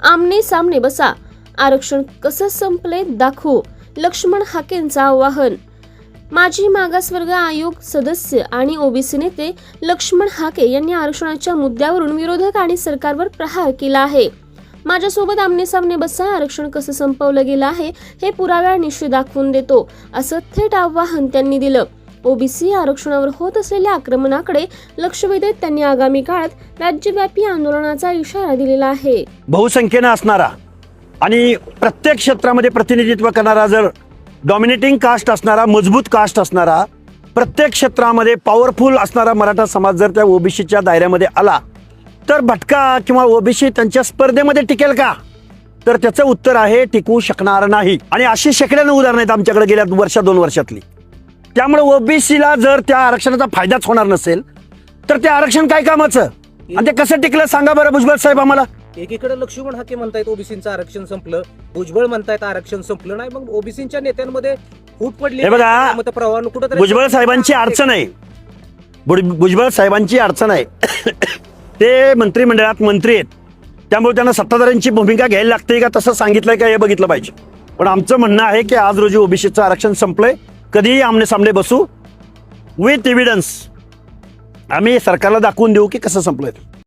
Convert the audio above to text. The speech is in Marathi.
आमने सामने बसा, आरक्षण कसं संपले दाखवू, लक्ष्मण हाकेंचं आवाहन. माजी मागासवर्ग आयोग सदस्य आणि ओबीसी नेते लक्ष्मण हाके यांनी आरक्षणाच्या मुद्द्यावरून विरोधक आणि सरकारवर प्रहार केला आहे. माझ्यासोबत आमने सामने बसा, आरक्षण कसं संपवलं गेलं आहे हे पुराव्यानिशी दाखवून देतो, असं थेट आवाहन त्यांनी दिलं. ओबीसी आरक्षणावर होत असलेल्या आक्रमणाकडे लक्ष वेधत त्यांनी आगामी काळात राज्यव्यापी आंदोलनाचा इशारा दिलेला आहे. बहुसंख्येनं असणारा आणि प्रत्येक क्षेत्रामध्ये प्रतिनिधित्व करणारा, जर डॉमिनेटिंग कास्ट असणारा, मजबूत कास्ट असणारा, प्रत्येक क्षेत्रामध्ये पॉवरफुल असणारा मराठा समाज जर त्या ओबीसीच्या दायऱ्यामध्ये आला तर भटका किंवा ओबीसी त्यांच्या स्पर्धेमध्ये टिकेल का? तर त्याचं उत्तर आहे टिकू शकणार नाही. आणि अशी शेकड्यानं उदाहरणं आहेत आमच्याकडे गेल्या वर्ष 2 वर्षातली. त्यामुळे ओबीसीला जर त्या आरक्षणाचा फायदाच होणार नसेल तर ते आरक्षण काय कामाचं आणि ते कसं टिकलं सांगा बरं भुजबळ साहेब आम्हाला. एकीकडे लक्ष्मण हाके म्हणतायत ओबीसींचं आरक्षण संपलं, भुजबळ म्हणतायत आरक्षण संपलं नाही, मग ओबीसींच्या नेत्यांमध्ये फूट पडली. हे बघा, मतप्रवाह कुठं भुजबळ साहेबांची अडचण आहे, भुजबळ साहेबांची अडचण आहे. ते मंत्रिमंडळात मंत्री आहेत, त्यामुळे त्यांना सत्ताधाऱ्यांची भूमिका घ्यायला लागते का तसं सांगितलंय का हे बघितलं पाहिजे. पण आमचं म्हणणं आहे की आज रोजी ओबीसीचं आरक्षण संपलंय, कधीही आमने सामने बसू, विथ एव्हिडन्स आम्ही सरकारला दाखवून देऊ की कसं संपलंय.